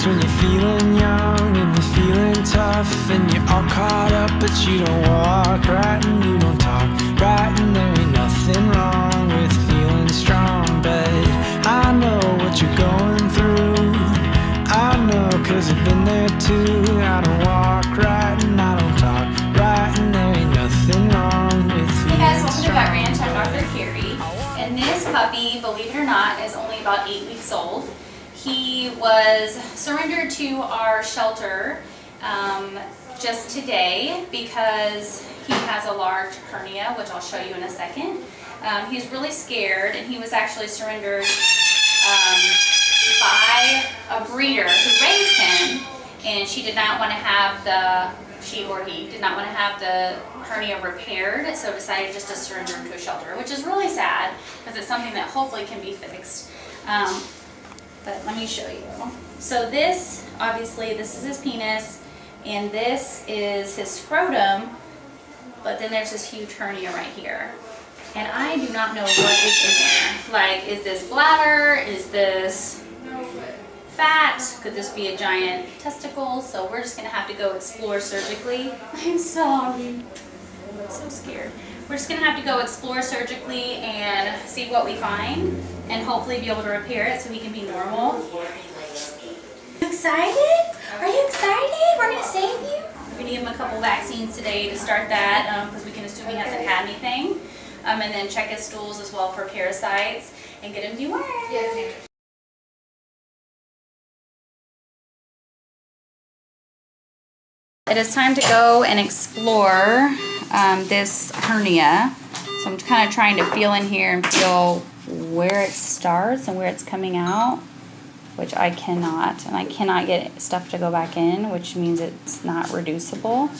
That's when you're feeling young and you're feeling tough, and you're all caught up, but you don't walk right and you don't talk right, and there ain't nothing wrong with feeling strong. But I know what you're going through, I know, 'cause I've been there too. I don't walk right and I don't talk right, and there ain't nothing wrong with feeling Hey guys, welcome to strong. Vet Ranch. I'm Dr. Carrie, and this puppy, believe it or not, is only about 8 weeks old. He was surrendered to our shelter just today because he has a large hernia, which I'll show you in a second. He's really scared, and he was actually surrendered by a breeder who raised him, and she did not want to have he did not want to have the hernia repaired, so decided just to surrender him to a shelter, which is really sad because it's something that hopefully can be fixed. But let me show you. So this, obviously, this is his penis, and this is his scrotum, but then there's this huge hernia right here. And I do not know what is in there. Like, is this bladder? Is this fat? Could this be a giant testicle? So we're just gonna have to go explore surgically. I'm sorry. I'm so scared. We're just gonna have to go explore surgically and see what we find, and hopefully be able to repair it so he can be normal. You excited? Are you excited? We're gonna save you. We're gonna give him a couple vaccines today to start that, because we can assume he hasn't had anything. And then check his stools as well for parasites and get him dewormed. It is time to go and explore this hernia. So I'm kind of trying to feel in here and feel where it starts and where it's coming out, which I cannot. And I cannot get stuff to go back in, which means it's not reducible.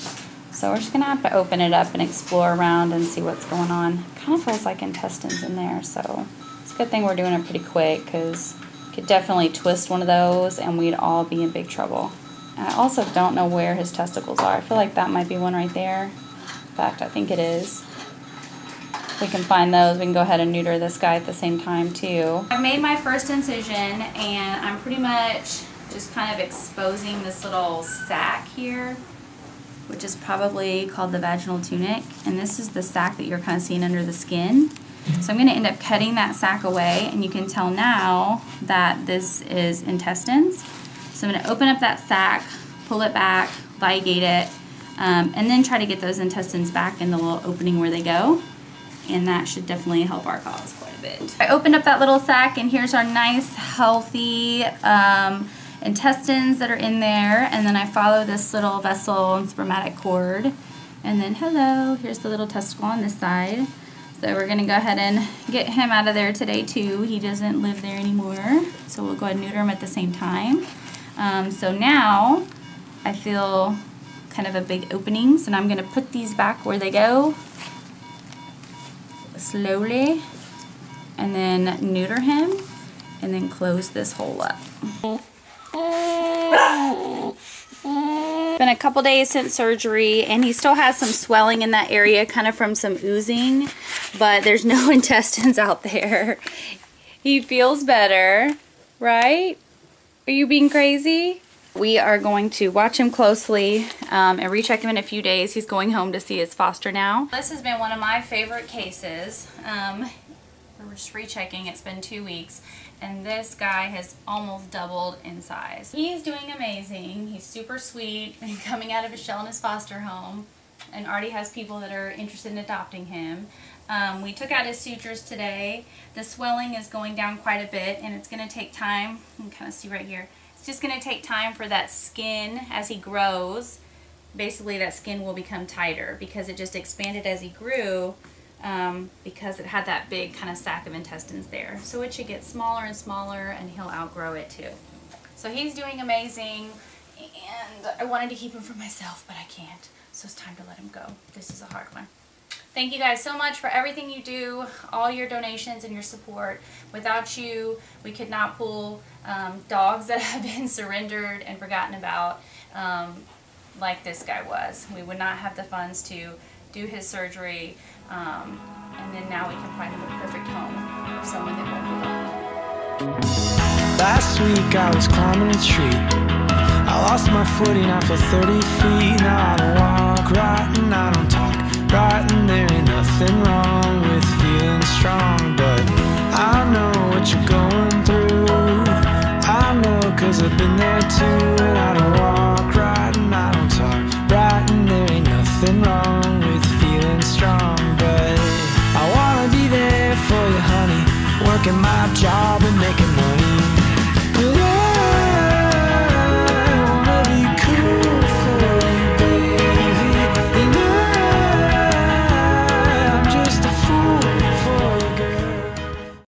So we're just going to have to open it up and explore around and see what's going on. It kind of feels like intestines in there, so it's a good thing we're doing it pretty quick, because you could definitely twist one of those and we'd all be in big trouble. And I also don't know where his testicles are. I feel like that might be one right there. In fact, I think it is. If we can find those, we can go ahead and neuter this guy at the same time too. I've made my first incision, and I'm pretty much just kind of exposing this little sac here, which is probably called the vaginal tunic. And this is the sac that you're kind of seeing under the skin. So I'm going to end up cutting that sac away, and you can tell now that this is intestines. So I'm going to open up that sac, pull it back, ligate it, and then try to get those intestines back in the little opening where they go. And that should definitely help our cause quite a bit. I opened up that little sac, and here's our nice, healthy intestines that are in there. And then I follow this little vessel and spermatic cord. And then, hello, here's the little testicle on this side. So we're going to go ahead and get him out of there today too. He doesn't live there anymore. So we'll go ahead and neuter him at the same time. So now I feel kind of a big opening. So now I'm going to put these back where they go slowly, and then neuter him, and then close this hole up. It's been a couple days since surgery, and he still has some swelling in that area, kind of from some oozing, but there's no intestines out there. He feels better, right? Are you being crazy? We are going to watch him closely and recheck him in a few days. He's going home to see his foster now. This has been one of my favorite cases. We're just rechecking. It's been 2 weeks, and this guy has almost doubled in size. He's doing amazing. He's super sweet and coming out of his shell in his foster home, and already has people that are interested in adopting him. We took out his sutures today. The swelling is going down quite a bit, and it's going to take time. You can kind of see right here. It's just going to take time for that skin, as he grows, basically that skin will become tighter, because it just expanded as he grew, because it had that big kind of sac of intestines there. So it should get smaller and smaller, and he'll outgrow it too. So he's doing amazing, and I wanted to keep him for myself, but I can't. So it's time to let him go. This is a hard one. Thank you guys so much for everything you do, all your donations and your support. Without you, we could not pull dogs that have been surrendered and forgotten about like this guy was. We would not have the funds to do his surgery, and then now we can find him a perfect home for someone that won't give up. Last week I was climbing a tree, lost my footing, I fell 30 feet. Now I don't walk right and I don't talk right, and there ain't nothing wrong with feeling strong. But I know what you're going through, I know, 'cause I've been there too. And I don't walk right and I don't talk right, and there ain't nothing wrong with feeling strong. But I wanna be there for you, honey, working my job